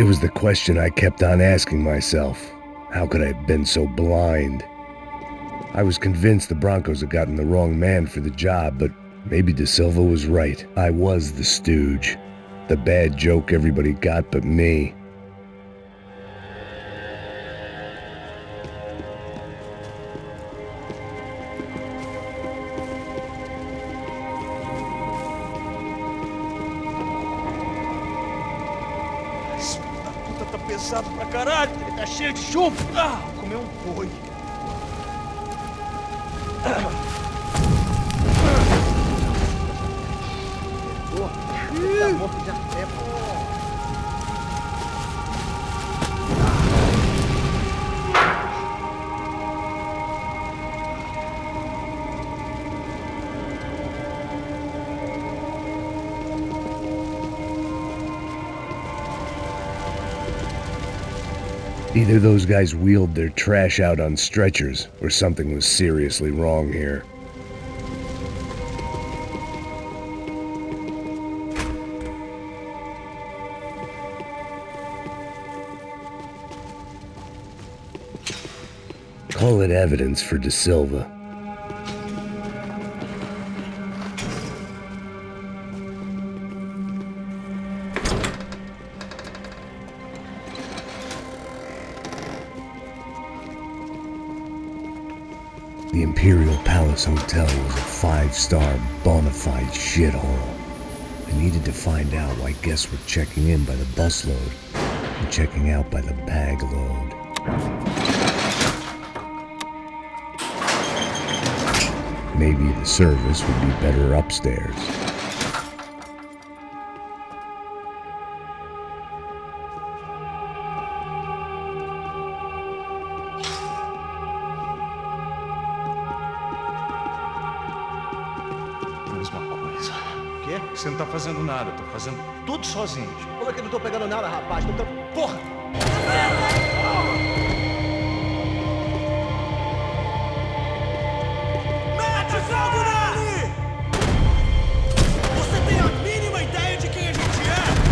It was the question I kept on asking myself. How could I have been so blind? I was convinced the Broncos had gotten the wrong man for the job, but maybe De Silva was right. I was the stooge. The bad joke everybody got but me. Pesado pra caralho, ele tá cheio de chumbo. Ah, vou comer um boi. Tá morto já é, Either those guys wheeled their trash out on stretchers, or something was seriously wrong here. Call it evidence for De Silva. The Imperial Palace Hotel was a 5-star bona fide shithole. I needed to find out why guests were checking in by the busload and checking out by the bag load. Maybe the service would be better upstairs. Você não tá fazendo nada, eu tô fazendo tudo sozinho. Como é que eu não tô pegando nada, rapaz? Tô... Porra! Mete fogo nele! Você tem a mínima ideia de quem a gente é?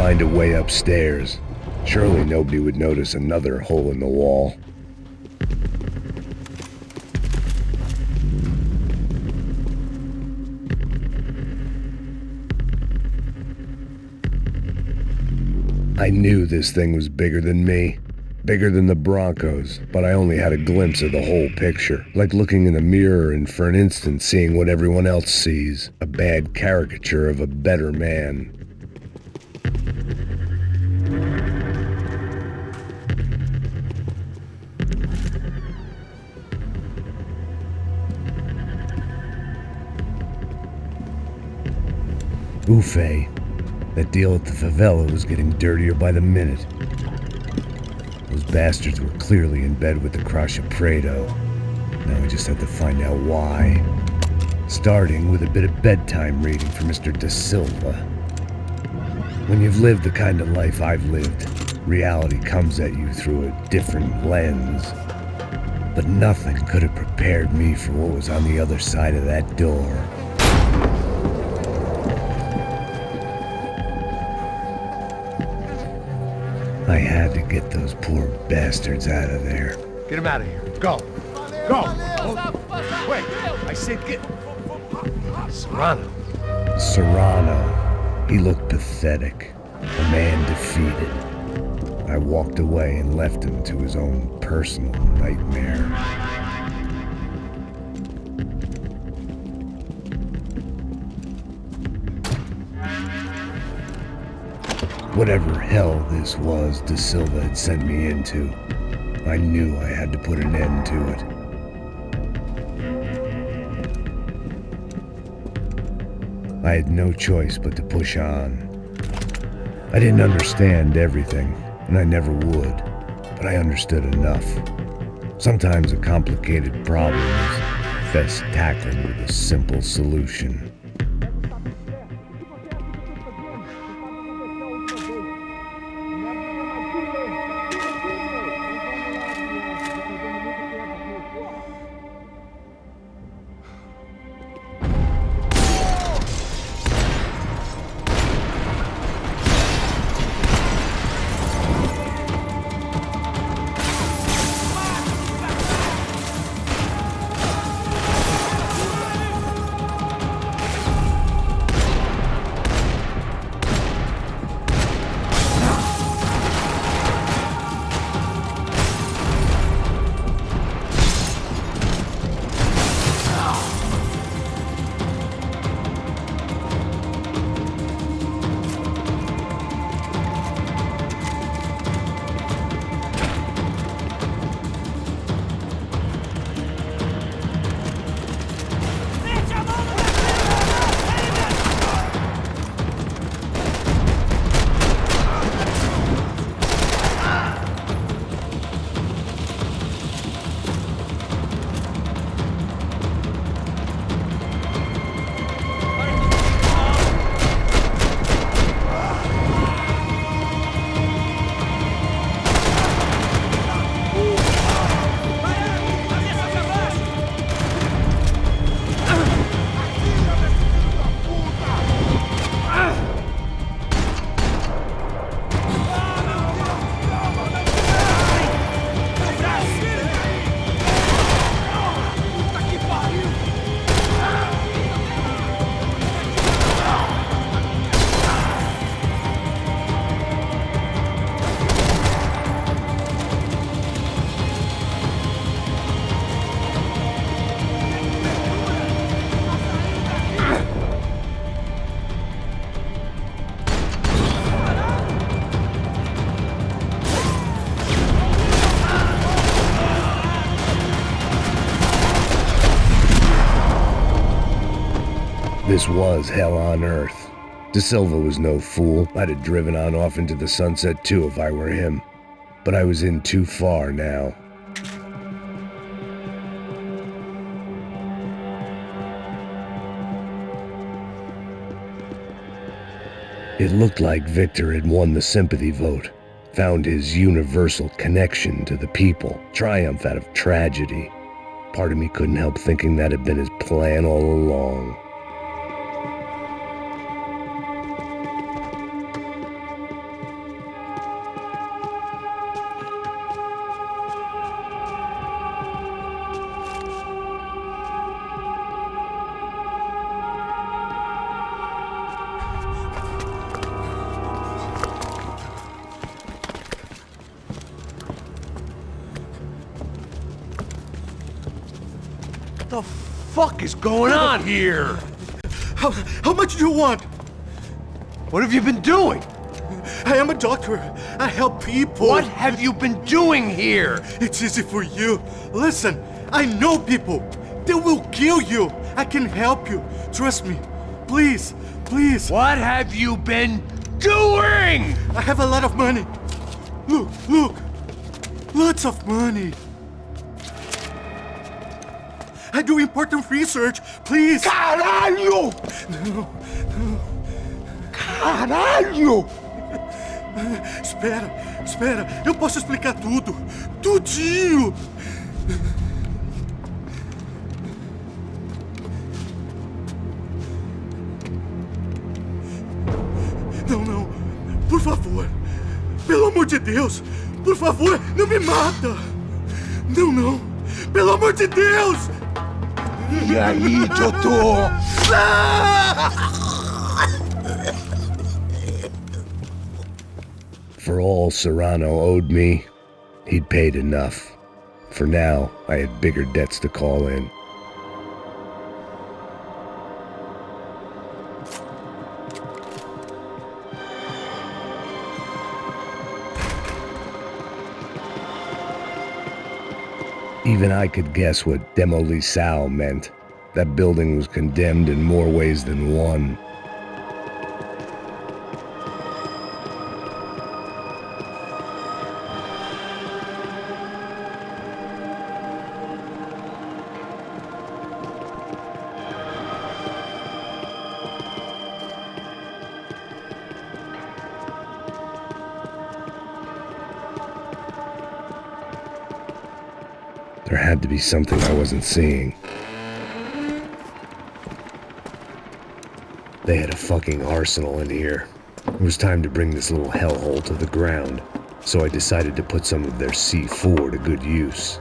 find a way upstairs. Surely nobody would notice another hole in the wall. I knew this thing was bigger than me, bigger than the Broncos, but I only had a glimpse of the whole picture, like looking in a mirror and for an instant seeing what everyone else sees, a bad caricature of a better man. Buffet. That deal at the favela was getting dirtier by the minute. Those bastards were clearly in bed with the Crusher Prado. Now I just had to find out why. Starting with a bit of bedtime reading for Mr. Da Silva. When you've lived the kind of life I've lived, reality comes at you through a different lens. But nothing could have prepared me for what was on the other side of that door. I had to get those poor bastards out of there. Get him out of here. Go. Go. Oh. Wait. I said get... Serrano. Serrano. He looked pathetic. A man defeated. I walked away and left him to his own personal nightmare. Whatever hell this was Da Silva had sent me into, I knew I had to put an end to it. I had no choice but to push on. I didn't understand everything, and I never would, but I understood enough. Sometimes a complicated problem is best tackled with a simple solution. This was hell on earth. Da Silva was no fool. I'd have driven on off into the sunset too if I were him. But I was in too far now. It looked like Victor had won the sympathy vote, found his universal connection to the people, triumph out of tragedy. Part of me couldn't help thinking that had been his plan all along. the fuck is going on here? How much do you want? What have you been doing? I am a doctor. I help people. What have you been doing here? It's easy for you. Listen, I know people. They will kill you. I can help you. Trust me. Please, please. What have you been doing? I have a lot of money. Look, look. Lots of money. I do important research. Please. Caralho! No, no. Caralho! Espera, espera. Eu posso explicar tudo. Tudinho. Não, não. Por favor. Pelo amor de Deus. Por favor, não me mata. Não, não. Pelo amor de Deus. E aí, Totô? For all Serrano owed me, he'd paid enough. For now, I had bigger debts to call in. Even I could guess what demolição meant. That building was condemned in more ways than one. There had to be something I wasn't seeing. They had a fucking arsenal in here. It was time to bring this little hellhole to the ground, so I decided to put some of their C4 to good use.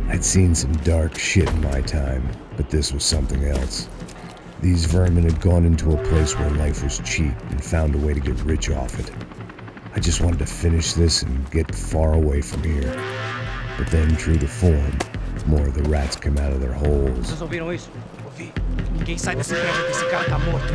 I'd seen some dark shit in my time, but this was something else. These vermin had gone into a place where life was cheap and found a way to get rich off it. I just wanted to finish this and get far away from here. But then, true to form, more of the rats came out of their holes. Vocês ouviram isso? Ouvi. Ninguém sai desse prédio que esse cara tá morto.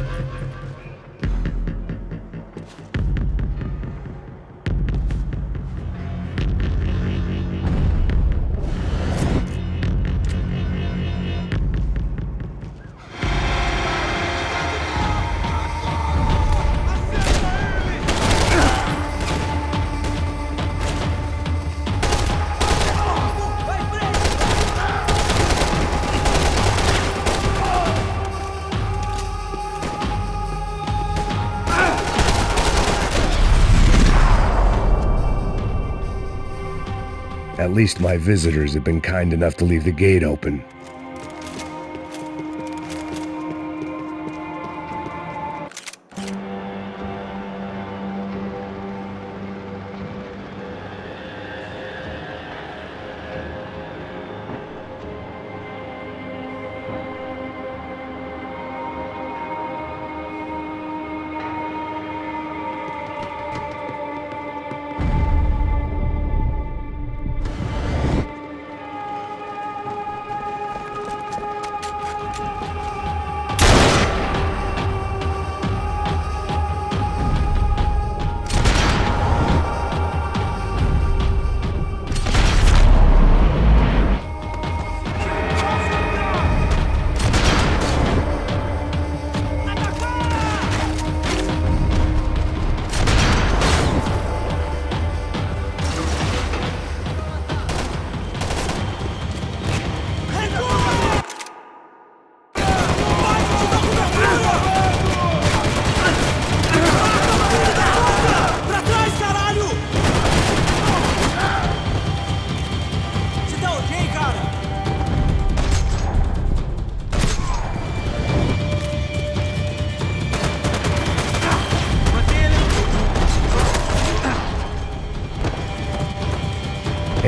At least my visitors have been kind enough to leave the gate open.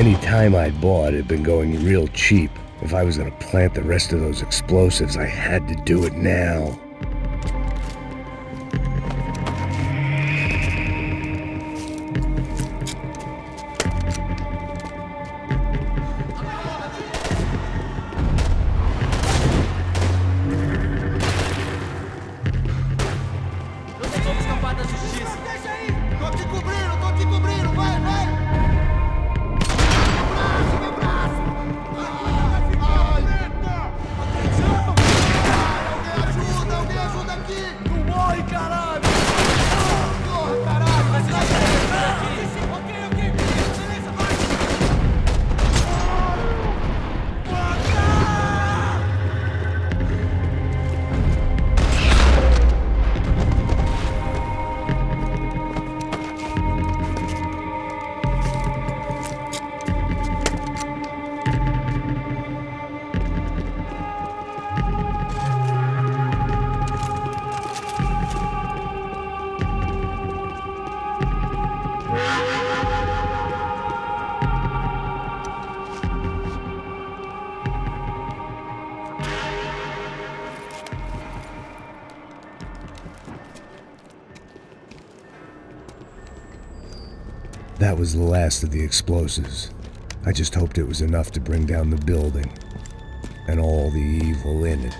Any time I'd bought had been going real cheap. If I was gonna plant the rest of those explosives, I had to do it now. That was the last of the explosives. I just hoped it was enough to bring down the building and all the evil in it.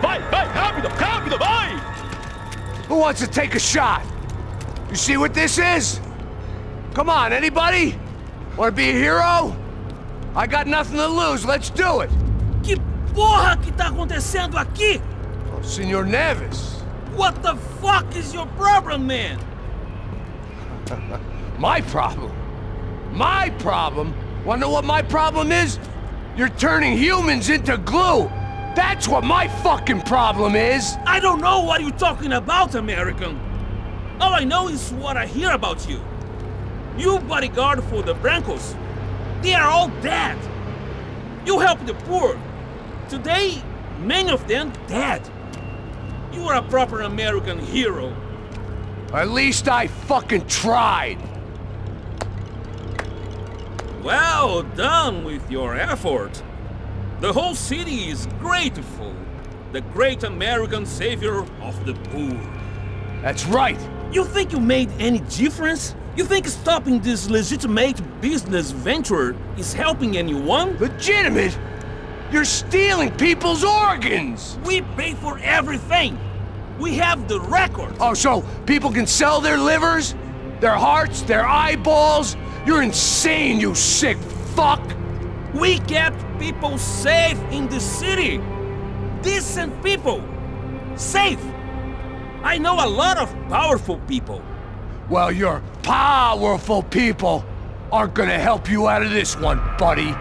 Vai, vai, rápido, rápido, vai! Who wants to take a shot? You see what this is? Come on, anybody? Want to be a hero? I got nothing to lose, let's do it! Que porra que tá acontecendo aqui? Oh, Senor Neves. What the fuck is your problem, man? My problem? My problem? Wanna know what my problem is? You're turning humans into glue! That's what my fucking problem is! I don't know what you're talking about, American. All I know is what I hear about you. You bodyguard for the Brancos. They are all dead. You help the poor. Today, many of them dead. You are a proper American hero. At least I fucking tried! Well done with your effort. The whole city is grateful. The great American savior of the poor. That's right! You think you made any difference? You think stopping this legitimate business venture is helping anyone? Legitimate? You're stealing people's organs! We pay for everything! We have the record! Oh, so people can sell their livers? Their hearts? Their eyeballs? You're insane, you sick fuck! We kept people safe in the city! Decent people! Safe! I know a lot of powerful people. Well, your powerful people aren't gonna help you out of this one, buddy.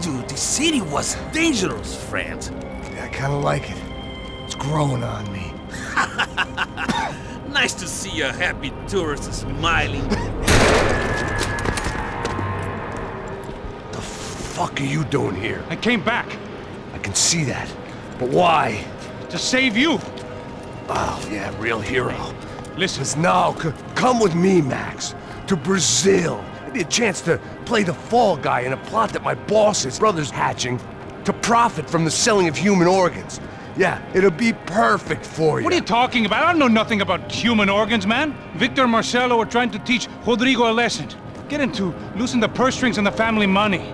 told you the city was dangerous, friend. Yeah, I kinda like it. It's growing on me. Nice to see a happy tourist smiling. The fuck are you doing here? I came back I can see that. But why? to save you. Oh, yeah, real hero. Listen, No, come with me, Max. To Brazil. Maybe a chance to play the fall guy in a plot that my boss's brother's hatching to profit from the selling of human organs. Yeah, it'll be perfect for you. what are you talking about? I don't know nothing about human organs, man. Victor and Marcelo were trying to teach Rodrigo a lesson. Get him to loosen the purse strings on the family money.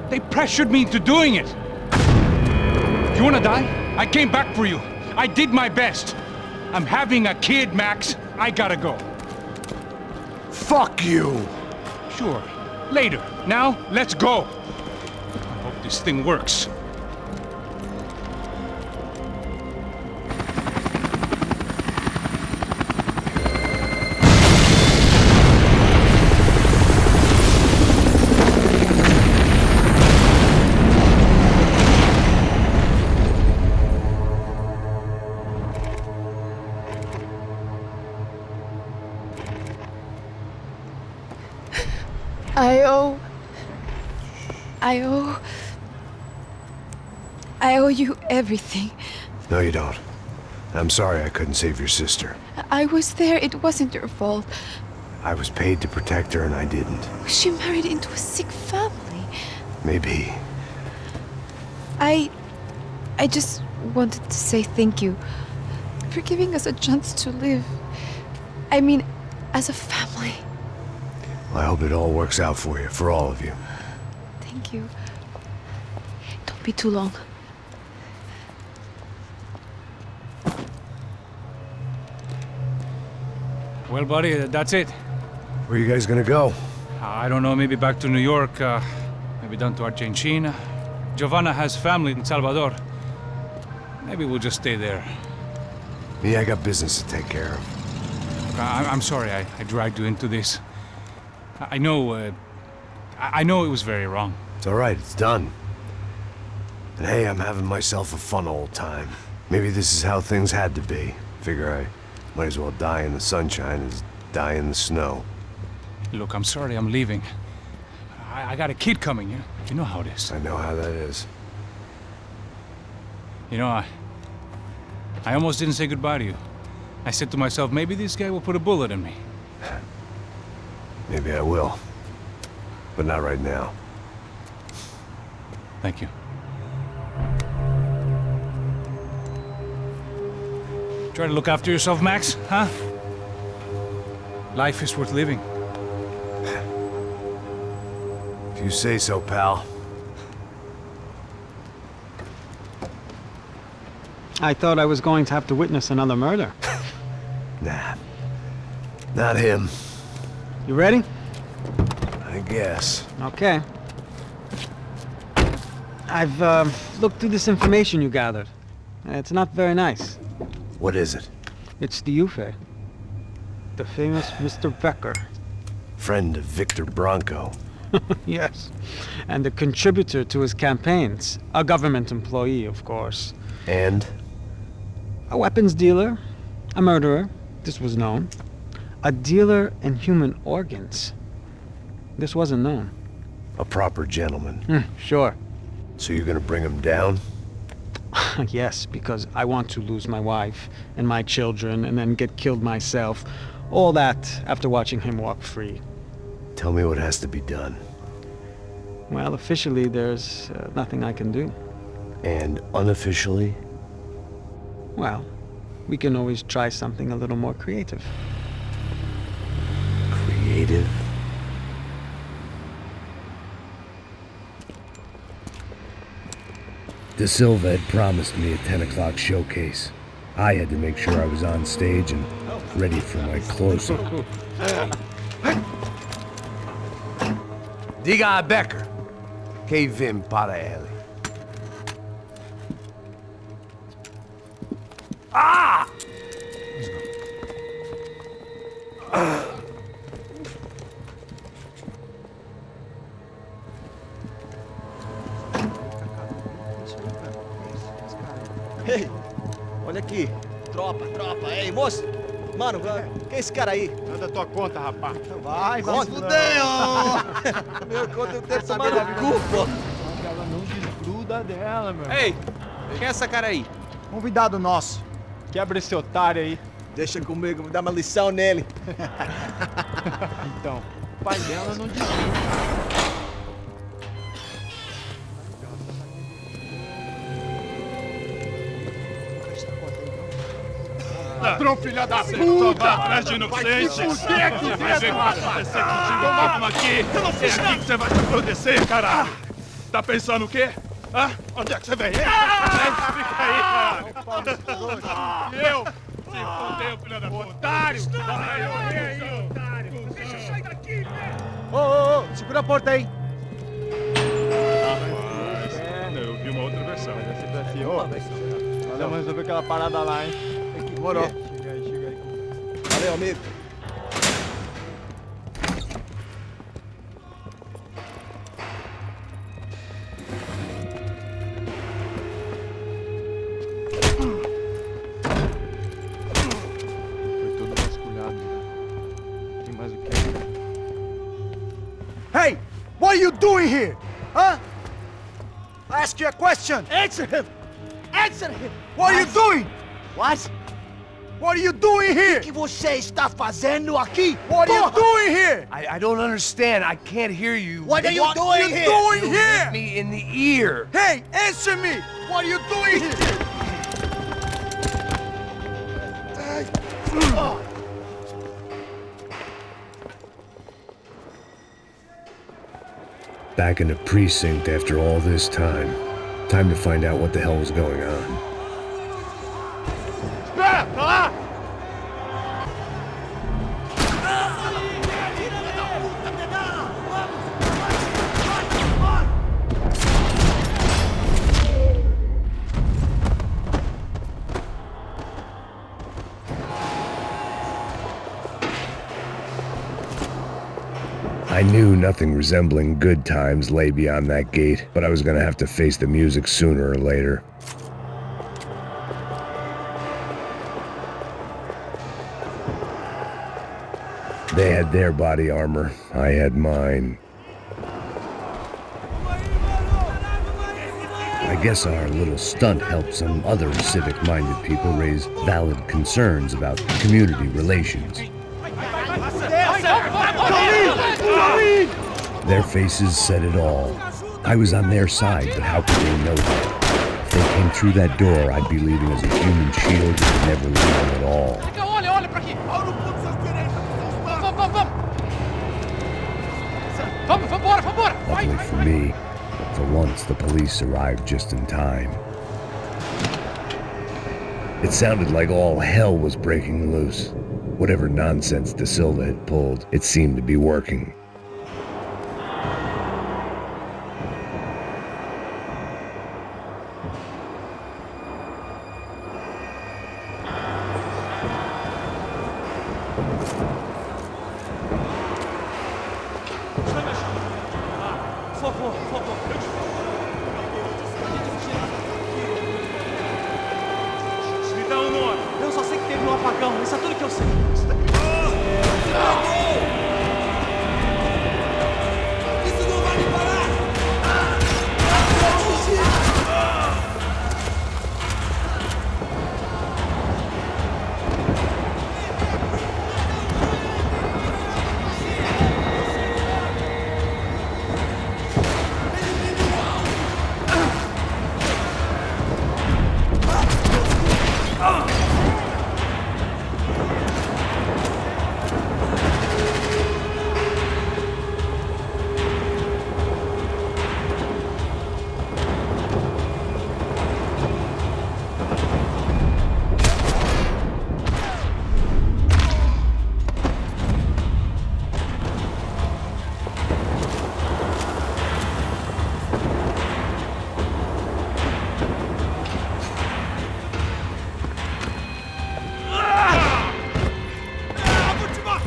They pressured me into doing it. You wanna die? I came back for you. I did my best. I'm having a kid, Max. I gotta go. Fuck you! Sure. Later. Now, let's go. I hope this thing works. I owe you everything. No, you don't. I'm sorry I couldn't save your sister. I was there, it wasn't your fault. I was paid to protect her and I didn't. She married into a sick family. Maybe. I just wanted to say thank you for giving us a chance to live. I mean, as a family. I hope it all works out for you, for all of you. Thank you. Don't be too long. Well, buddy, that's it. Where are you guys gonna go? I don't know, maybe back to New York, maybe down to Argentina. Giovanna has family in Salvador. Maybe we'll just stay there. Me, I got business to take care of. I'm sorry I dragged you into this. I know it was very wrong. It's all right, it's done. And hey, I'm having myself a fun old time. Maybe this is how things had to be. Figure I might as well die in the sunshine as die in the snow. Look, I'm sorry I'm leaving. I got a kid coming, you know how it is. I know how that is. You know, I almost didn't say goodbye to you. I said to myself, maybe this guy will put a bullet in me. Maybe I will. But not right now. Thank you. Try to look after yourself, Max, huh? Life is worth living. If you say so, pal. I thought I was going to have to witness another murder. Nah. Not him. You ready? I guess. Okay. I've looked through this information you gathered. It's not very nice. What is it? It's the Ufe. The famous Mr. Becker. Friend of Victor Bronco. Yes. And a contributor to his campaigns. A government employee, of course. And? A weapons dealer. A murderer. This was known. A dealer in human organs. This wasn't known. A proper gentleman. Sure. So you're gonna bring him down? Yes, because I want to lose my wife and my children and then get killed myself. All that after watching him walk free. Tell me what has to be done. Well, officially, there's nothing I can do. And unofficially? Well, we can always try something a little more creative. Creative? De Silva had promised me a 10 o'clock showcase. I had to make sure I was on stage and ready for my close-up. Diga a Becker. Que vim para ele. Ah! Ei, olha aqui. Tropa. Ei, moço. Mano, quem é esse cara aí? Anda tua conta, rapaz. Vai se fuder, ó. Meu conta eu tenho que tomar no cu, pô. Ela não desgruda dela, meu. Ei, quem é essa cara aí? Convidado nosso. Quebra esse otário aí. Deixa comigo, vou dar uma lição nele. Então, o pai dela não desgruda. Ladrão, filha da puta! Atrás de inocente! Vai ver o que vai acontecer contigo, vamos aqui! Eu não fiz nada! É aqui que você vai se acontecer, caralho! Tá pensando o quê? Hã? Onde é que você vem? Fica aí, caralho! E eu? Se fodeu, filha da puta! Otário! Otário! Deixa eu sair daqui, velho! Ô, segura a porta aí! Eu vi uma outra versão. Vamos resolver aquela parada lá, hein? Demorou. Chega aí. Valeu, amigo. Foi todo vasculhado. Tem mais o que? Hey! What are you doing here? Huh? I ask you a question. Answer him! Answer him! What are you doing? What? What are you doing here? O que você está fazendo aqui? What are you doing here? I don't understand. I can't hear you. What are you doing here? Doing You here? hit me in the ear. Hey, answer me! What are you doing here? Back in the precinct after all this time. Time to find out what the hell was going on. Espera! Tá lá! I knew nothing resembling good times lay beyond that gate, but I was gonna have to face the music sooner or later. They had their body armor, I had mine. I guess our little stunt helped some other civic-minded people raise valid concerns about community relations. Their faces said it all. I was on their side, but how could they know that? If they came through that door, I'd be leaving as a human shield that would never leave them at all. Olha pra aqui! Vambora! Luckily for me, for once the police arrived just in time. It sounded like all hell was breaking loose. Whatever nonsense De Silva had pulled, it seemed to be working. Me dá um nome! Eu só sei que teve um apagão, isso é tudo que eu sei. Isso não vai me parar!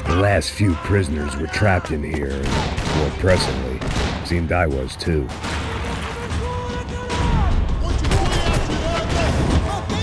The last few prisoners were trapped in here, and more pressingly, seemed I was too. Continue atirando! Não tem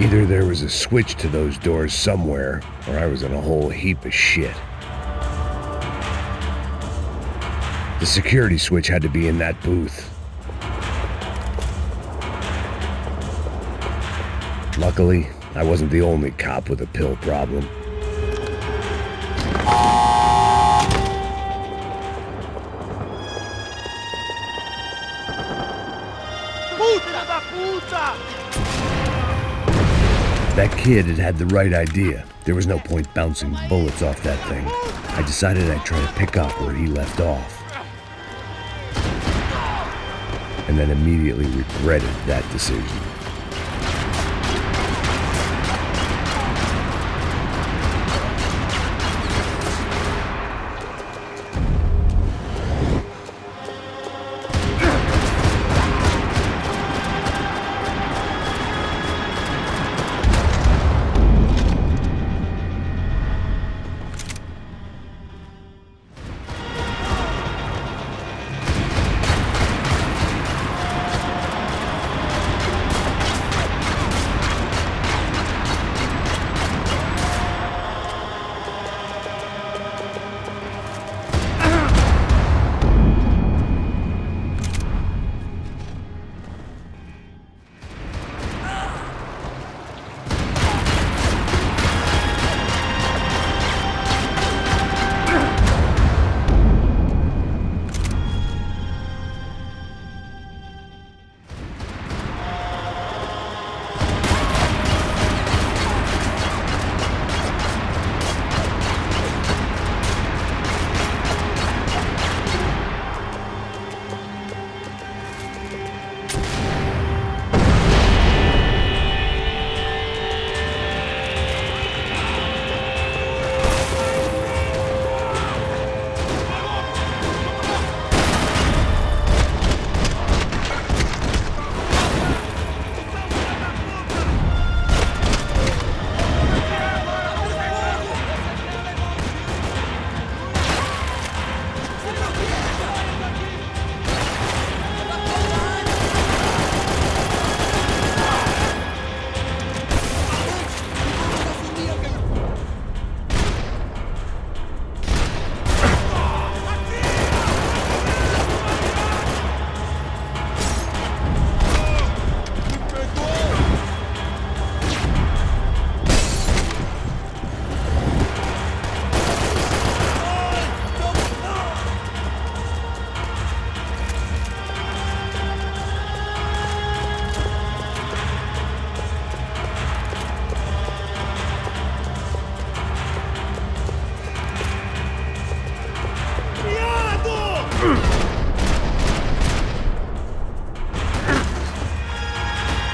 Either there was a switch to those doors somewhere, or I was in a whole heap of shit. The security switch had to be in that booth. Luckily, I wasn't the only cop with a pill problem. That kid had the right idea. There was no point bouncing bullets off that thing. I decided I'd try to pick up where he left off. And then immediately regretted that decision.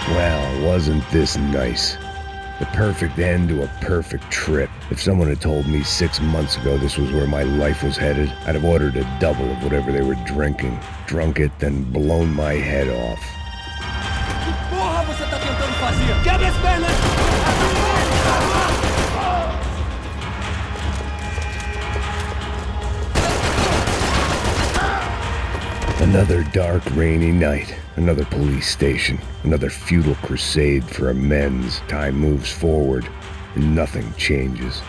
Well, wasn't this nice? The perfect end to a perfect trip. If someone had told me 6 months ago this was where my life was headed, I'd have ordered a double of whatever they were drinking, drunk it, then blown my head off. Que porra você tá tentando fazer? Quebra as pernas! Another dark, rainy night. Another police station. Another futile crusade for amends. Time moves forward, and nothing changes.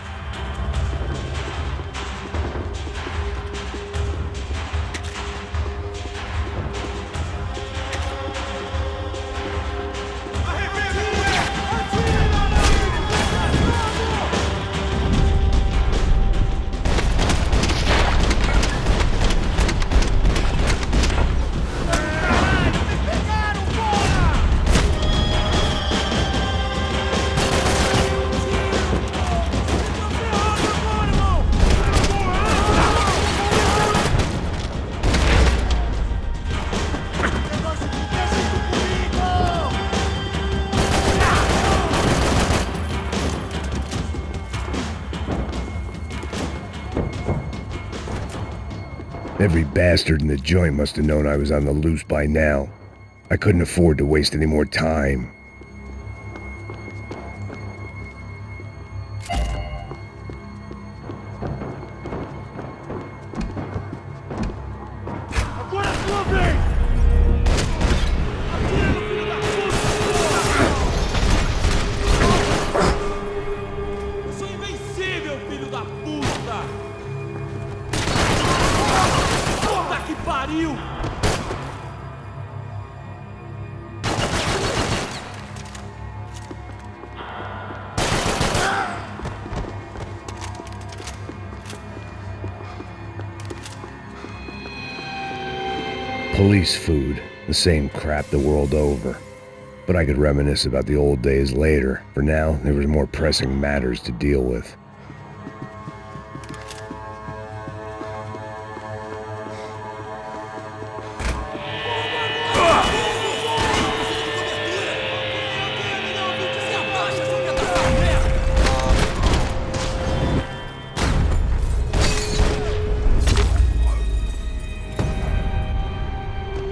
Every bastard in the joint must have known I was on the loose by now. I couldn't afford to waste any more time. police food, the same crap the world over. But I could reminisce about the old days later. For now, there was more pressing matters to deal with.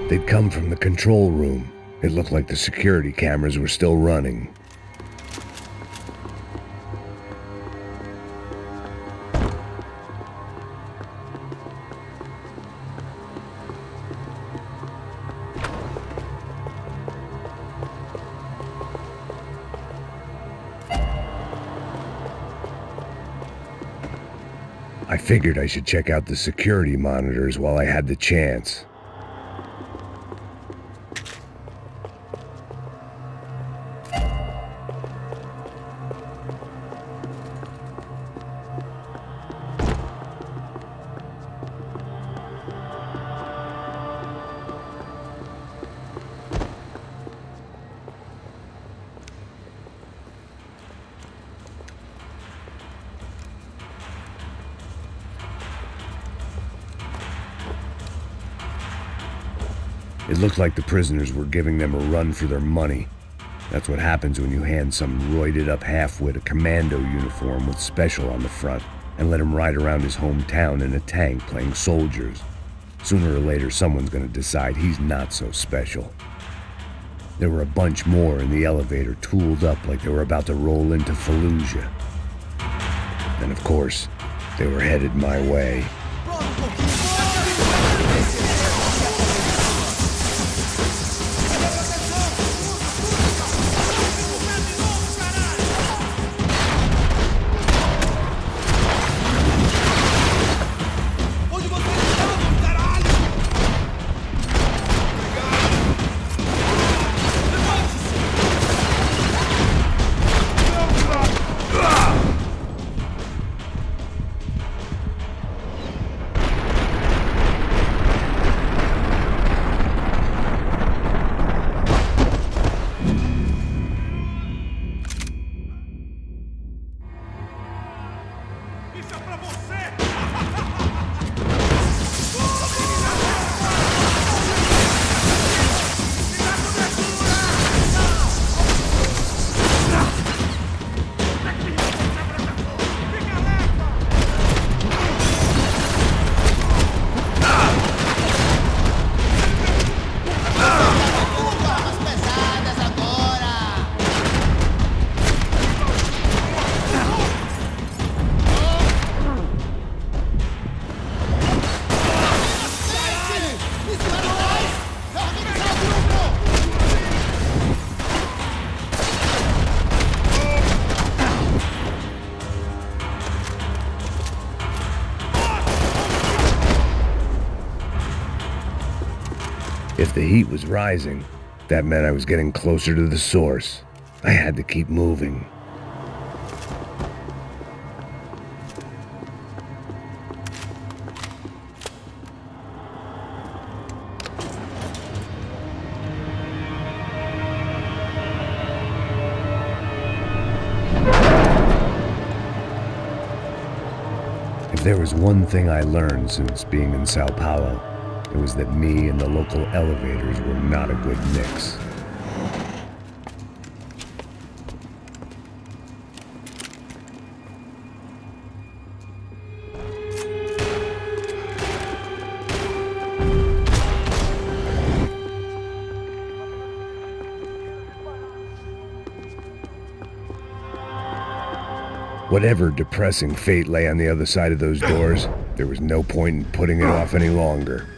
They'd come from the control room. It looked like the security cameras were still running. I figured I should check out the security monitors while I had the chance. It looked like the prisoners were giving them a run for their money. That's what happens when you hand some roided-up halfwit a commando uniform with special on the front and let him ride around his hometown in a tank playing soldiers. Sooner or later, someone's gonna decide he's not so special. There were a bunch more in the elevator, tooled up like they were about to roll into Fallujah. And of course, they were headed my way. If the heat was rising, that meant I was getting closer to the source. I had to keep moving. If there was one thing I learned since being in Sao Paulo, it was that me and the local elevators were not a good mix. Whatever depressing fate lay on the other side of those doors, there was no point in putting it off any longer.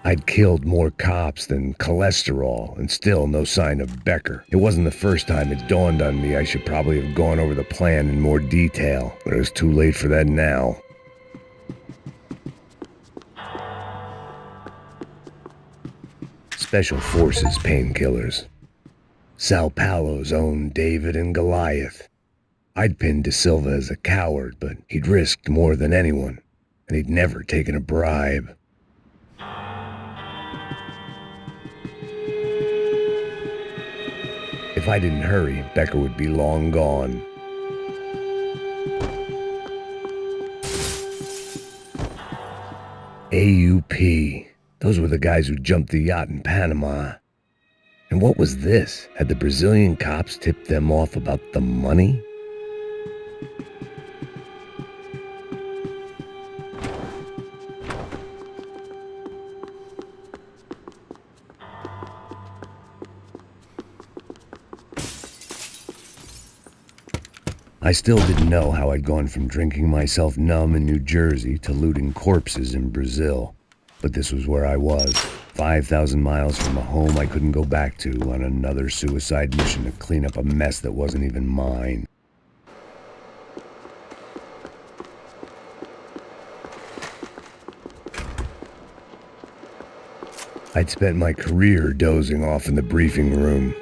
I'd killed more cops than cholesterol, and still no sign of Becker. It wasn't the first time it dawned on me I should probably have gone over the plan in more detail, but it was too late for that now. Special Forces painkillers. Sao Paulo's own David and Goliath. I'd pinned De Silva as a coward, but he'd risked more than anyone, and he'd never taken a bribe. If I didn't hurry, Becker would be long gone. AUP. Those were the guys who jumped the yacht in Panama. And what was this? Had the Brazilian cops tipped them off about the money? I still didn't know how I'd gone from drinking myself numb in New Jersey to looting corpses in Brazil. But this was where I was, 5,000 miles from a home I couldn't go back to, on another suicide mission to clean up a mess that wasn't even mine. I'd spent my career dozing off in the briefing room.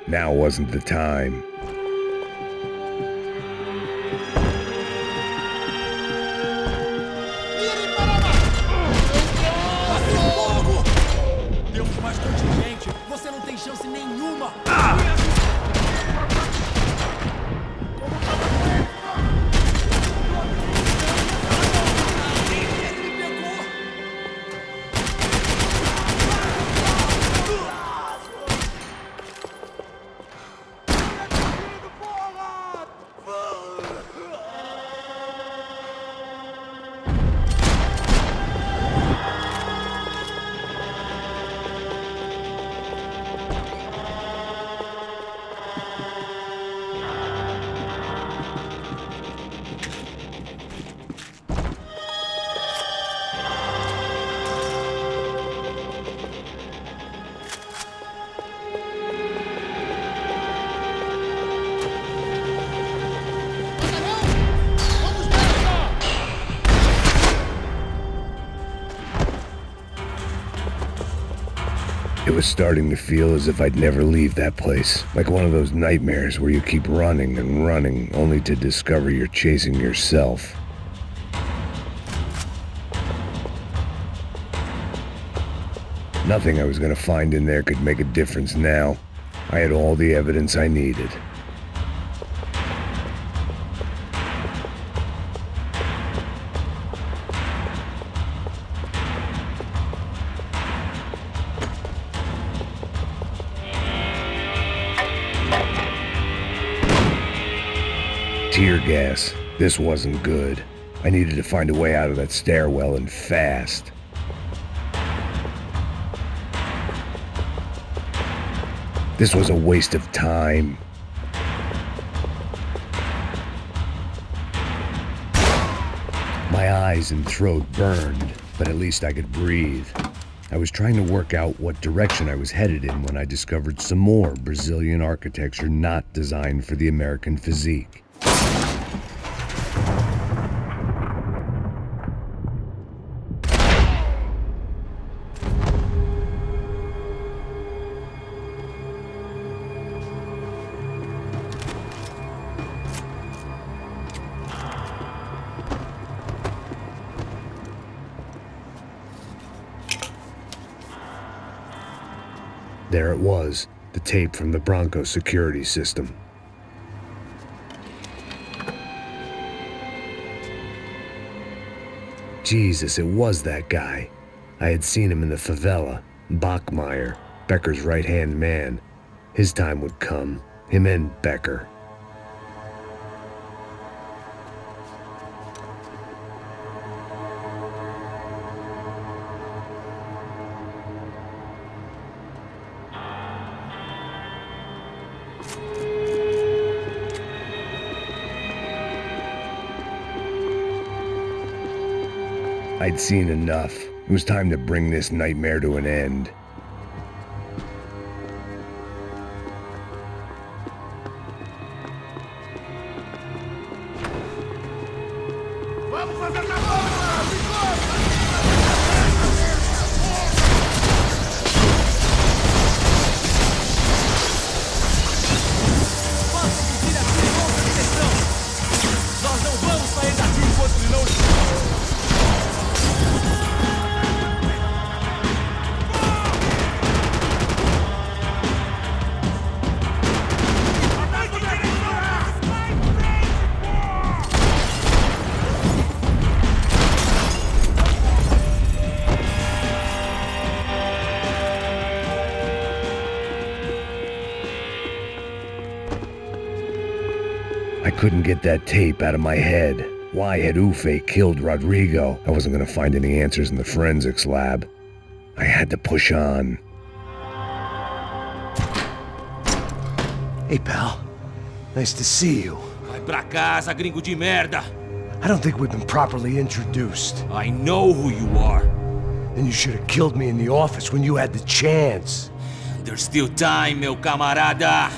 Now wasn't the time. It was starting to feel as if I'd never leave that place, like one of those nightmares where you keep running and running only to discover you're chasing yourself. Nothing I was going to find in there could make a difference now. I had all the evidence I needed. Tear gas. This wasn't good. I needed to find a way out of that stairwell and fast. This was a waste of time. My eyes and throat burned, but at least I could breathe. I was trying to work out what direction I was headed in when I discovered some more Brazilian architecture not designed for the American physique. There it was, the tape from the Bronco security system. Jesus, it was that guy. I had seen him in the favela. Bachmeyer, Becker's right-hand man. His time would come. Him and Becker. I'd seen enough. It was time to bring this nightmare to an end. I couldn't get that tape out of my head. Why had Ufe killed Rodrigo? I wasn't gonna find any answers in the forensics lab. I had to push on. Hey, pal. Nice to see you. Vai pra casa, gringo de merda! I don't think we've been properly introduced. I know who you are. And you should have killed me in the office when you had the chance. There's still time, meu camarada!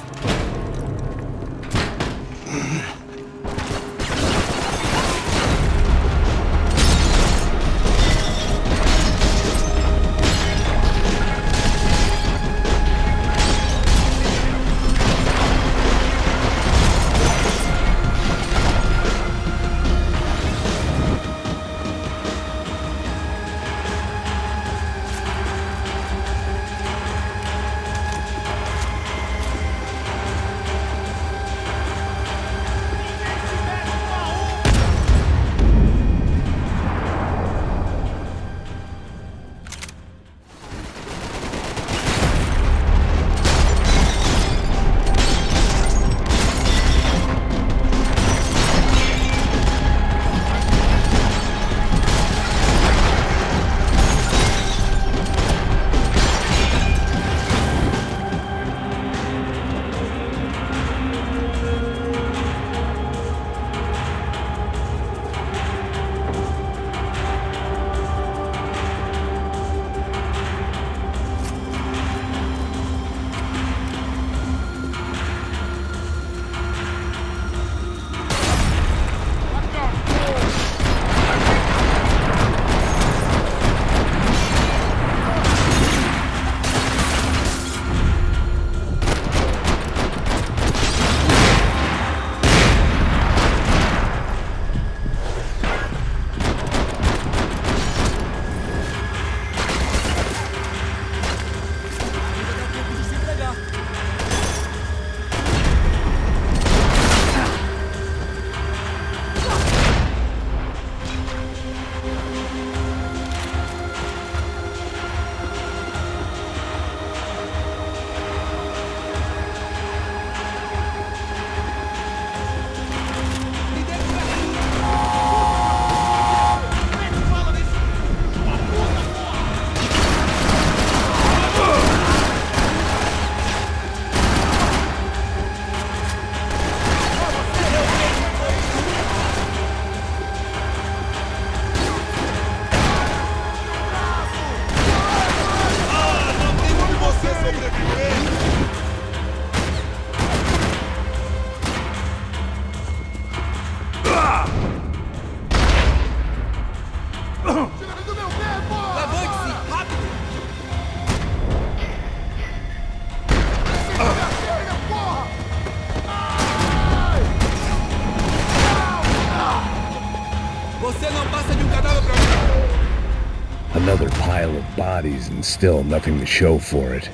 Another pile of bodies and still nothing to show for it.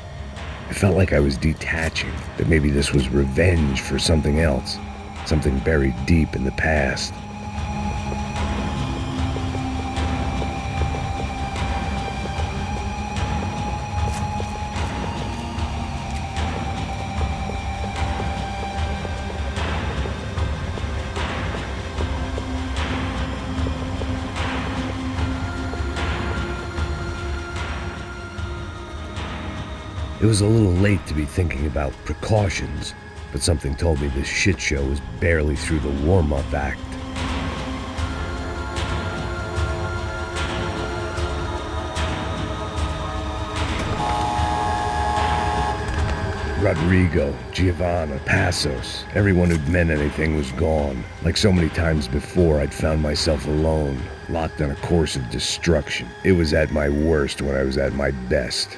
I felt like I was detaching, that maybe this was revenge for something else, something buried deep in the past. It was a little late to be thinking about precautions, but something told me this shit show was barely through the warm-up act. Rodrigo, Giovanna, Passos, everyone who'd meant anything was gone. Like so many times before, I'd found myself alone, locked on a course of destruction. It was at my worst when I was at my best.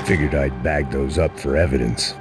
Figured I'd bag those up for evidence.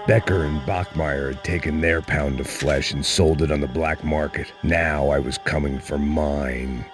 Becker and Bachmeyer had taken their pound of flesh and sold it on the black market. Now I was coming for mine.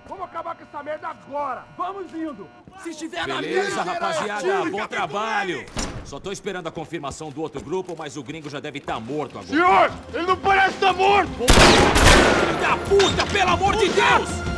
Vamos acabar com essa merda agora! Vamos indo! Se estiver na beleza, rapaziada, bom trabalho! Só tô esperando a confirmação do outro grupo, mas o gringo já deve estar morto agora. Senhor! Ele não parece estar morto! Filho da puta, pelo amor de Deus!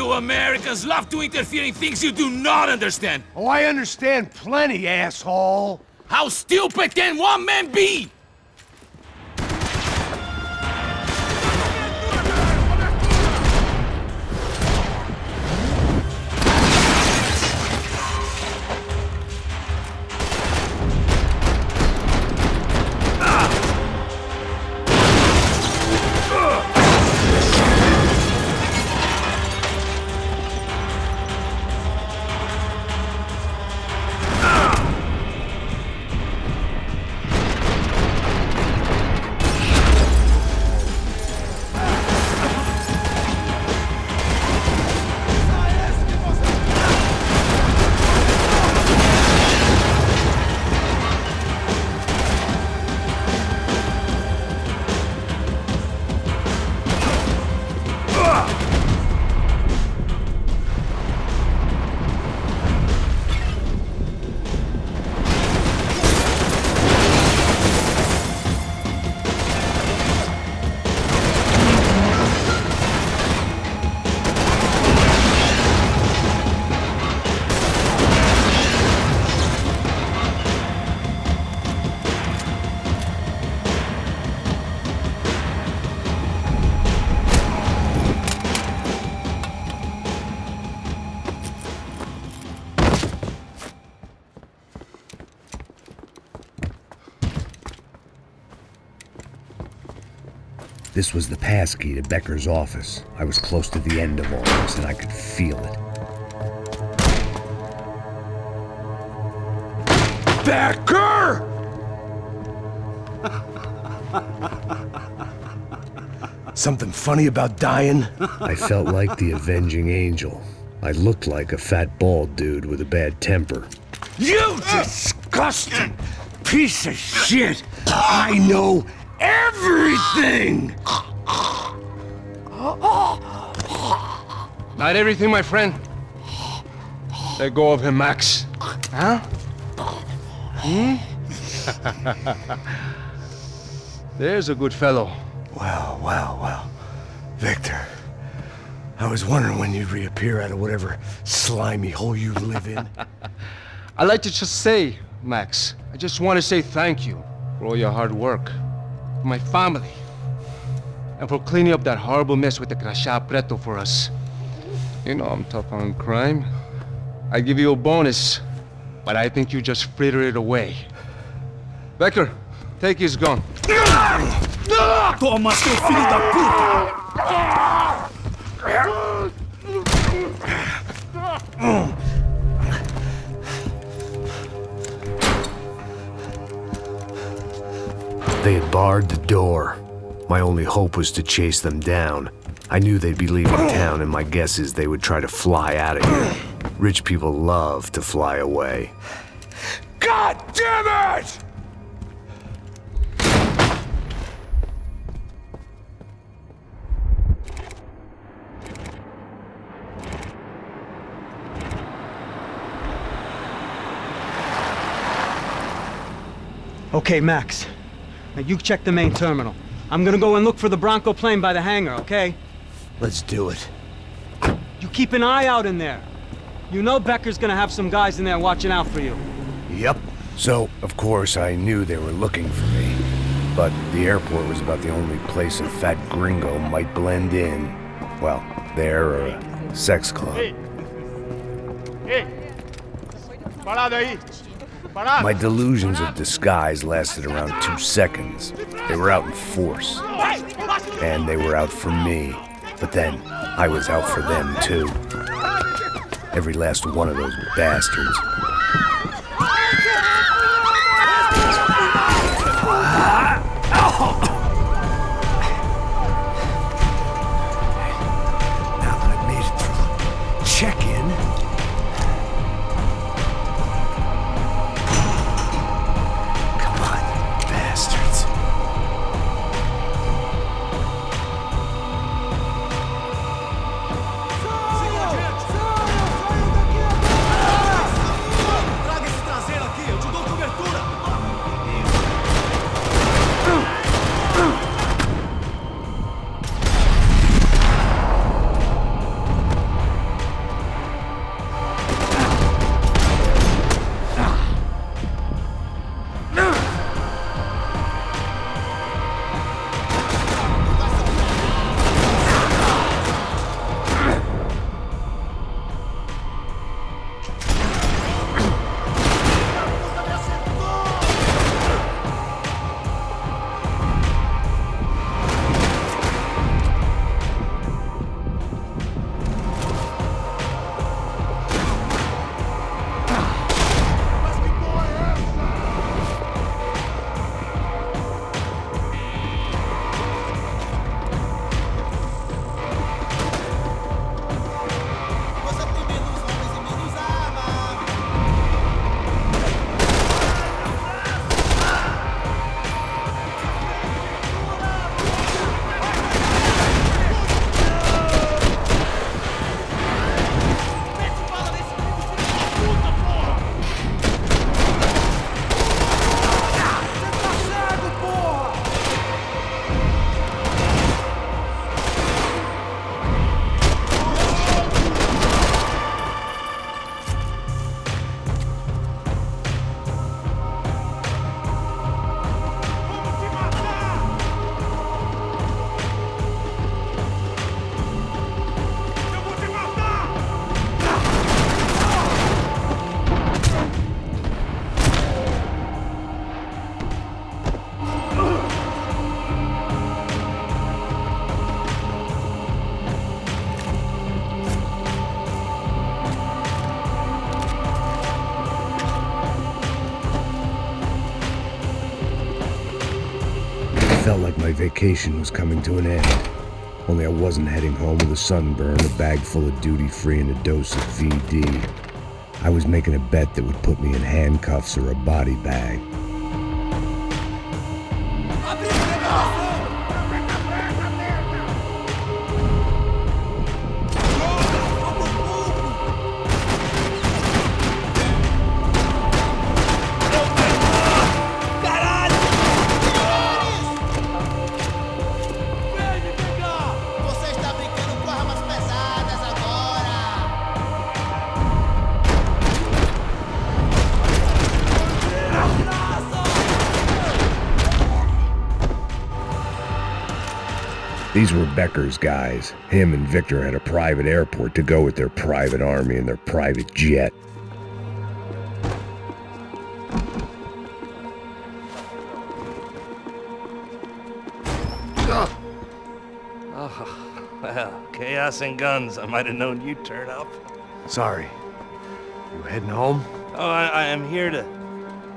You Americans love to interfere in things you do not understand. Oh, I understand plenty, asshole. How stupid can one man be? This was the passkey to Becker's office. I was close to the end of all this, and I could feel it. Becker! Something funny about dying? I felt like the avenging angel. I looked like a fat bald dude with a bad temper. You disgusting piece of shit! I know everything! Not everything, my friend. Let go of him, Max. Huh? There's a good fellow. Well. Victor, I was wondering when you'd reappear out of whatever slimy hole you live in. I'd like to just say, Max, I just want to say thank you for all your hard work, for my family, and for cleaning up that horrible mess with the Crasha Preto for us. You know I'm tough on crime. I give you a bonus, but I think you just fritter it away. Becker, take his gun. Toma, seu filho da puta! They had barred the door. My only hope was to chase them down. I knew they'd be leaving town, and my guess is they would try to fly out of here. Rich people love to fly away. God damn it! Okay, Max. Now you check the main terminal. I'm gonna go and look for the Bronco plane by the hangar, okay? Let's do it. You keep an eye out in there. You know Becker's gonna have some guys in there watching out for you. Yep. So, of course, I knew they were looking for me. But the airport was about the only place a fat gringo might blend in. Well, there or a sex club. Hey! Parado aí! Parado! My delusions of disguise lasted around 2 seconds. They were out in force. And they were out for me. But then, I was out for them too. Every last one of those bastards. Now that I've made it through check-in, come on, you bastards. felt like my vacation was coming to an end. Only I wasn't heading home with a sunburn, a bag full of duty-free, and a dose of VD. I was making a bet that would put me in handcuffs or a body bag. These were Becker's guys. Him and Victor had a private airport to go with their private army and their private jet. Oh, well, chaos and guns. I might have known you'd turn up. Sorry. You heading home? Oh, I am here to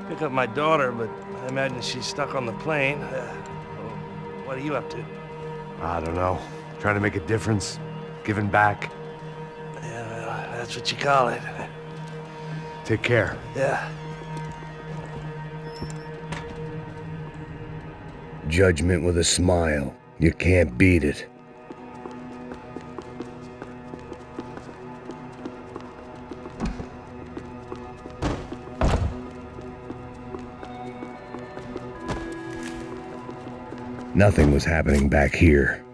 pick up my daughter, but I imagine she's stuck on the plane. What are you up to? I don't know. Trying to make a difference. Giving back. Yeah, well, that's what you call it. Take care. Yeah. Judgment with a smile. You can't beat it. Nothing was happening back here.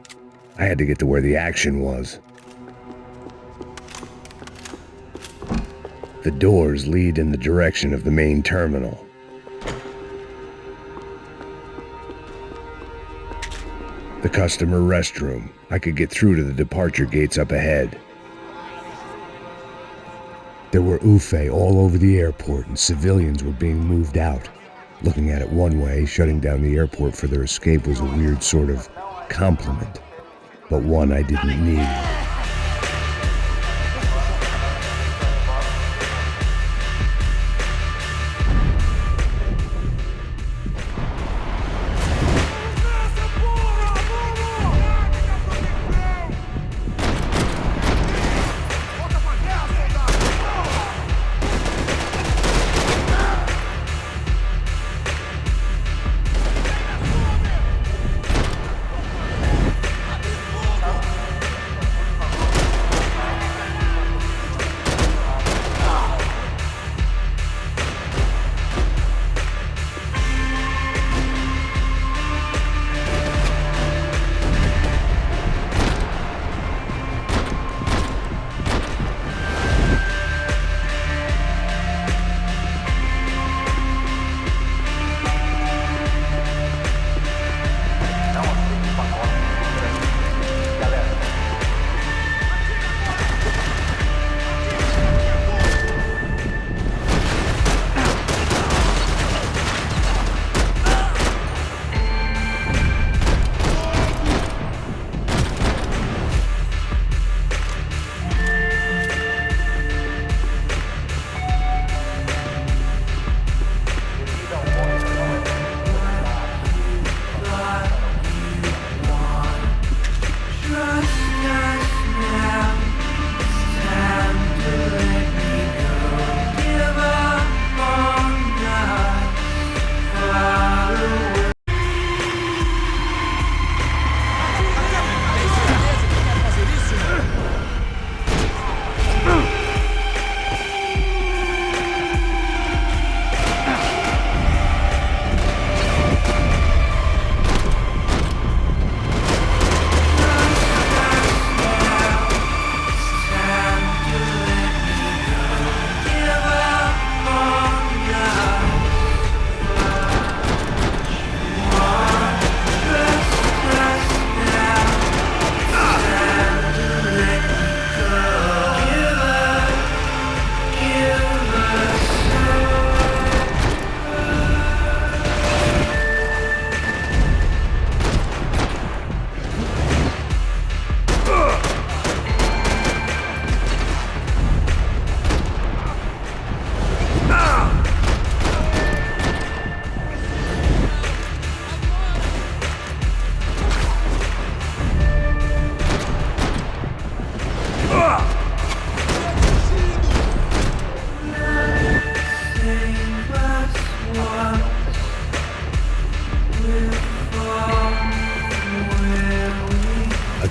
I had to get to where the action was. The doors lead in the direction of the main terminal. The customer restroom. I could get through to the departure gates up ahead. There were UFE all over the airport and civilians were being moved out. Looking at it one way, shutting down the airport for their escape was a weird sort of compliment, but one I didn't need.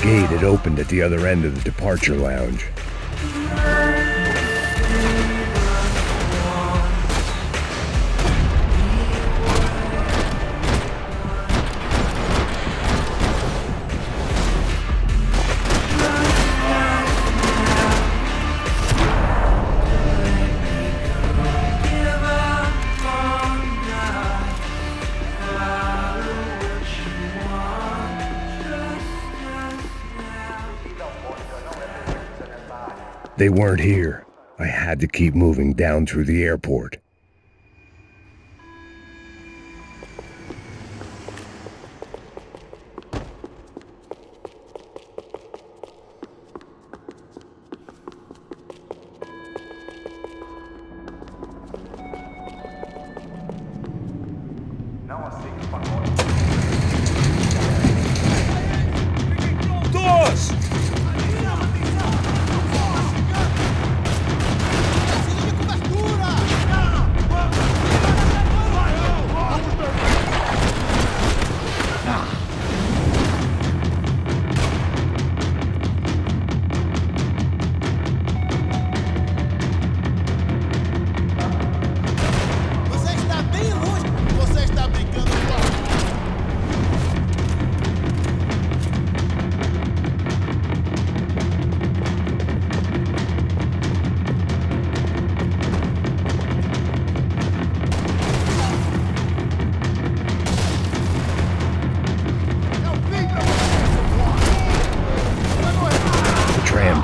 gate had opened at the other end of the departure lounge. They weren't here. I had to keep moving down through the airport.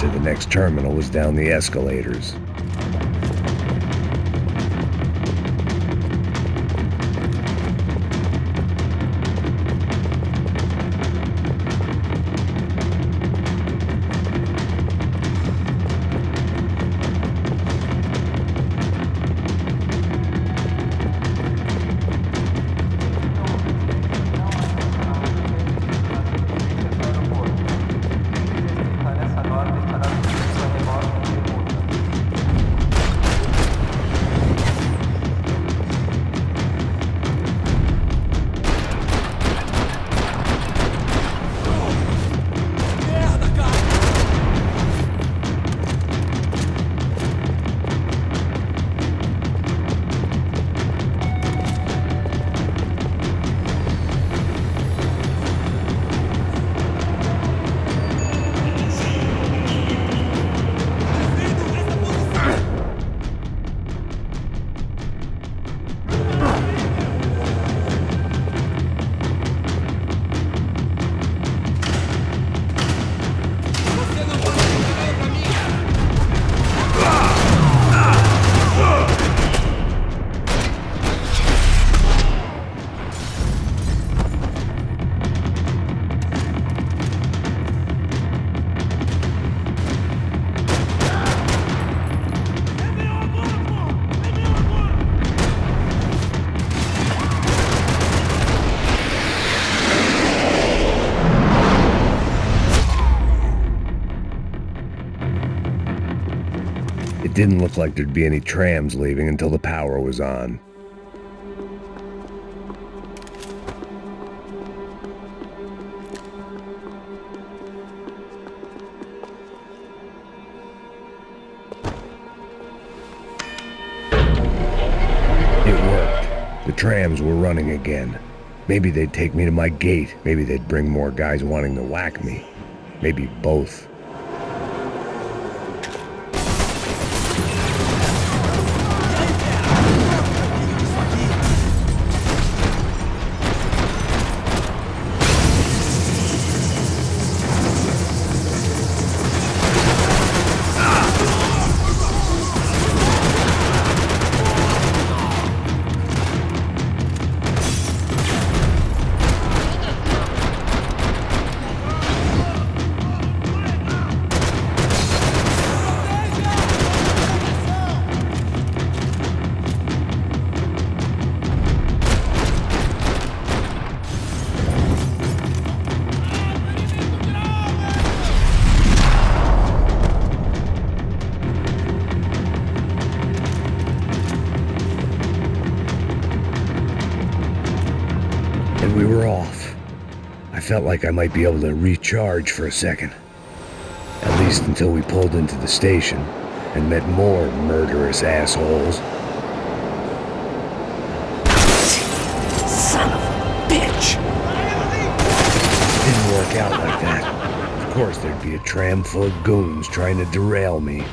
The next terminal was down the escalators. It didn't look like there'd be any trams leaving until the power was on. It worked. The trams were running again. Maybe they'd take me to my gate. Maybe they'd bring more guys wanting to whack me. Maybe both. We were off. I felt like I might be able to recharge for a second. At least until we pulled into the station and met more murderous assholes. Son of a bitch! Didn't work out like that. Of course there'd be a tram full of goons trying to derail me.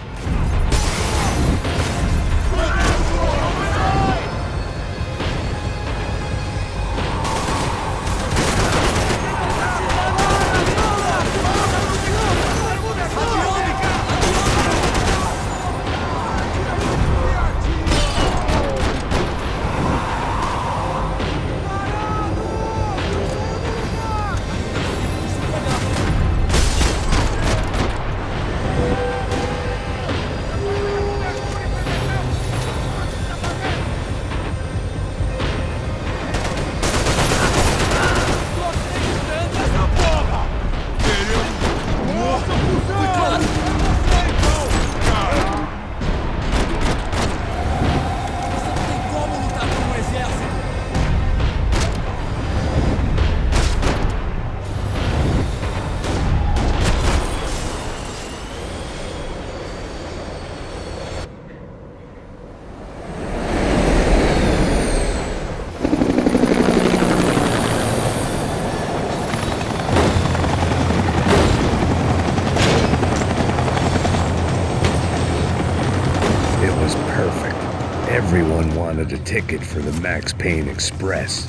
Everyone wanted a ticket for the Max Payne Express.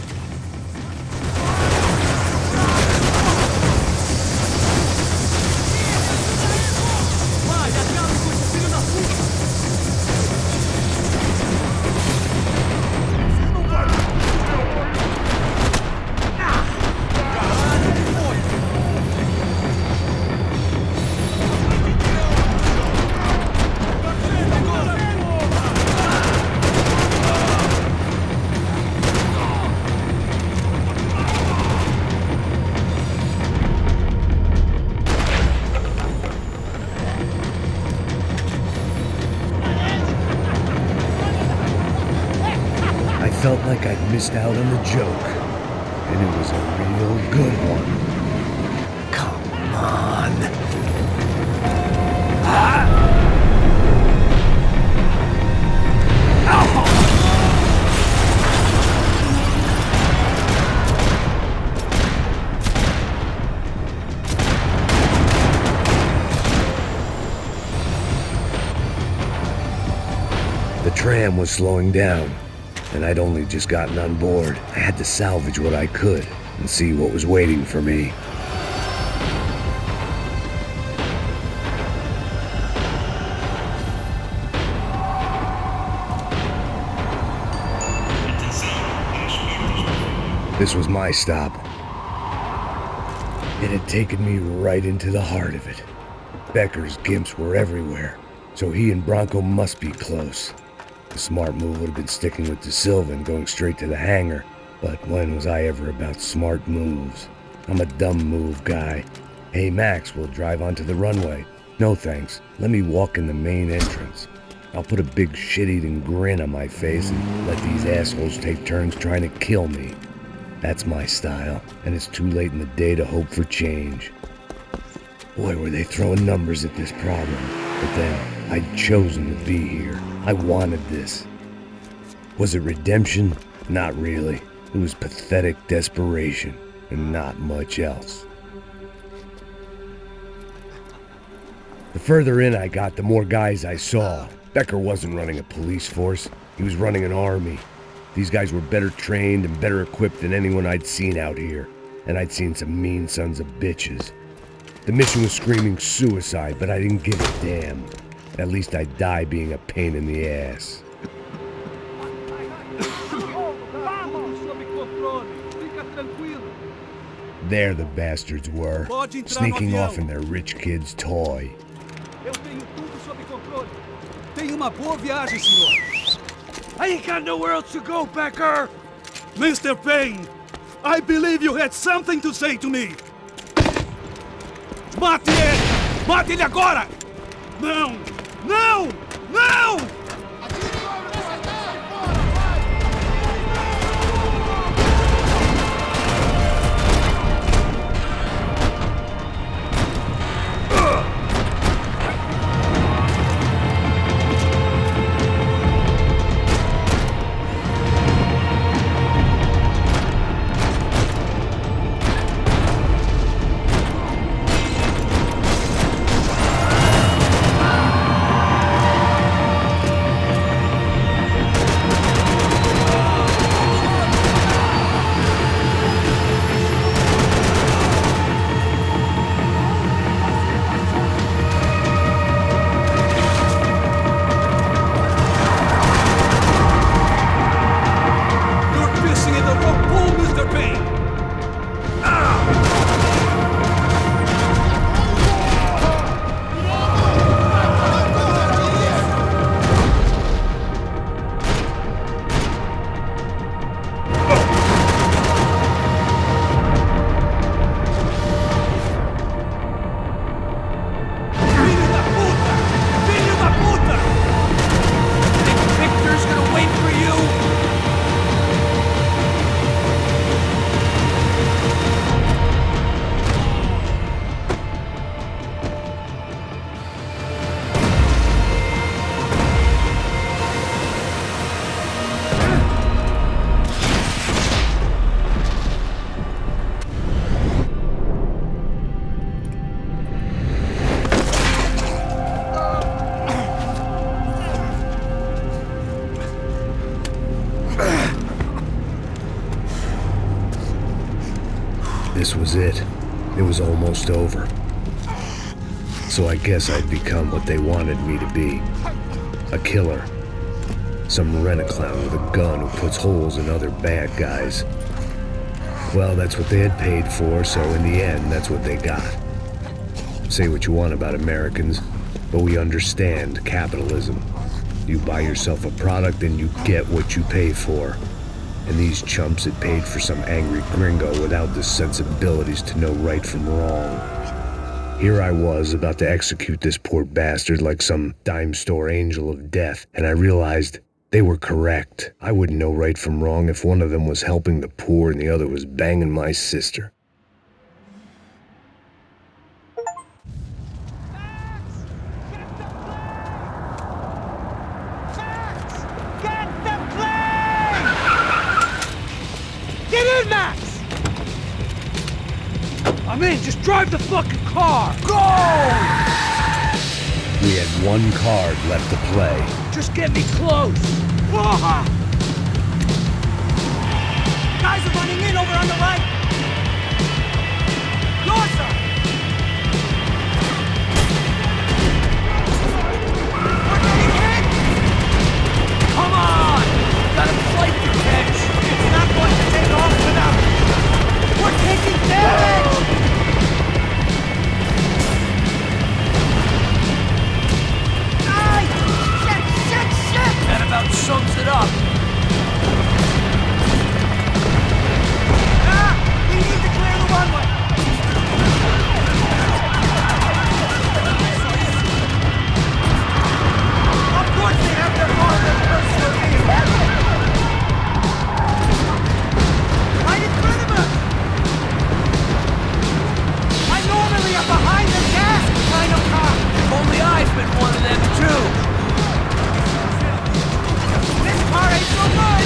I felt like I'd missed out on the joke, and it was a real good one. Come on. The tram was slowing down, and I'd only just gotten on board. I had to salvage what I could and see what was waiting for me. This was my stop. It had taken me right into the heart of it. Becker's gimps were everywhere, so he and Bronco must be close. The smart move would have been sticking with De Silva and going straight to the hangar, but when was I ever about smart moves? I'm a dumb move guy. Hey Max, we'll drive onto the runway. No thanks, let me walk in the main entrance. I'll put a big shit-eating grin on my face and let these assholes take turns trying to kill me. That's my style, and it's too late in the day to hope for change. Boy, were they throwing numbers at this problem, but then I'd chosen to be here. I wanted this. Was it redemption? Not really. It was pathetic desperation, and not much else. The further in I got, the more guys I saw. Becker wasn't running a police force. He was running an army. These guys were better trained and better equipped than anyone I'd seen out here, and I'd seen some mean sons of bitches. The mission was screaming suicide, but I didn't give a damn. At least I'd die being a pain in the ass. There the bastards were, sneaking off in their rich kid's toy. I ain't got nowhere else to go, Becker! Mr. Payne, I believe you had something to say to me! Mate ele! Mate ele agora! Não! Não! Não! This was it. It was almost over. So I guess I'd become what they wanted me to be. A killer. Some rent-a-clown with a gun who puts holes in other bad guys. Well, that's what they had paid for, so in the end, that's what they got. Say what you want about Americans, but we understand capitalism. You buy yourself a product and you get what you pay for. And these chumps had paid for some angry gringo without the sensibilities to know right from wrong. Here I was, about to execute this poor bastard like some dime store angel of death, and I realized they were correct. I wouldn't know right from wrong if one of them was helping the poor and the other was banging my sister. Get in, Max! I'm in, just drive the fucking car! Go! We had one card left to play. Just get me close! Whoa! Guys are running in over on the right! Your side! We're getting hit! Come on! Got a flight to catch! It's not going to take off without... We're taking damage! That about sums it up. We need to clear the runway. Of course they have their own personal vehicle. Right in front of us. I normally am behind the gas kind of car. If only I've been one of them too. All right, so good!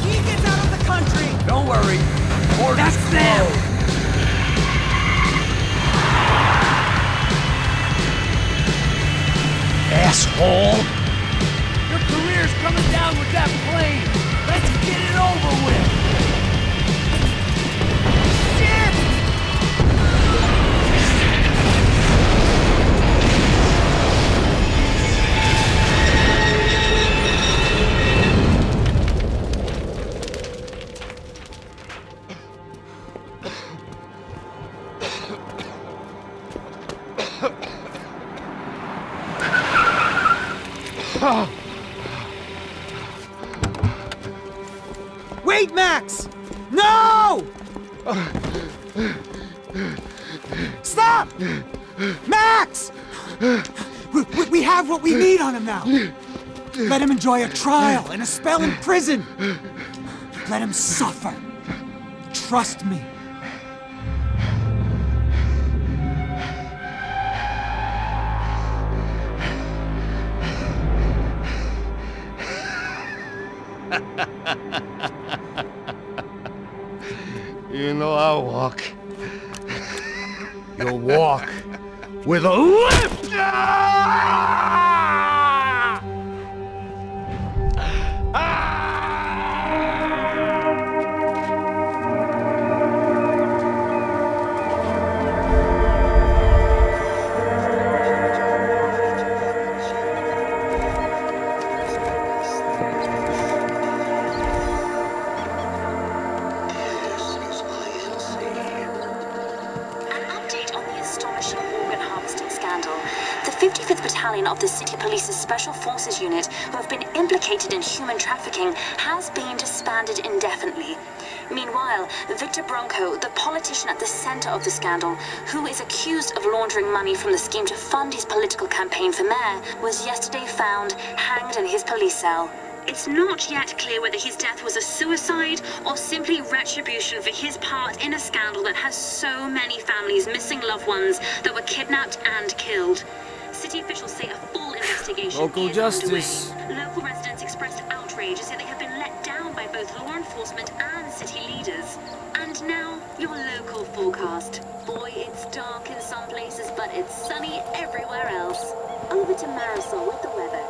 He gets out of the country! Don't worry. That's them! Asshole! Your career's coming down with that plane! Let's get it over with! Wait, Max! No! Stop! Max! We have what we need on him now. Let him enjoy a trial and a spell in prison. Let him suffer. Trust me. You know I'll walk. You'll walk with a lift! Of the City Police's Special Forces Unit, who have been implicated in human trafficking, has been disbanded indefinitely. Meanwhile, Victor Bronco, the politician at the center of the scandal, who is accused of laundering money from the scheme to fund his political campaign for mayor, was yesterday found hanged in his police cell. It's not yet clear whether his death was a suicide or simply retribution for his part in a scandal that has so many families missing loved ones that were kidnapped and killed. City officials say a full investigation Local is justice. underway. Local residents expressed outrage as they have been let down by both law enforcement and city leaders. And now, your local forecast. Boy, it's dark in some places, but it's sunny everywhere else. Over to Marisol with the weather.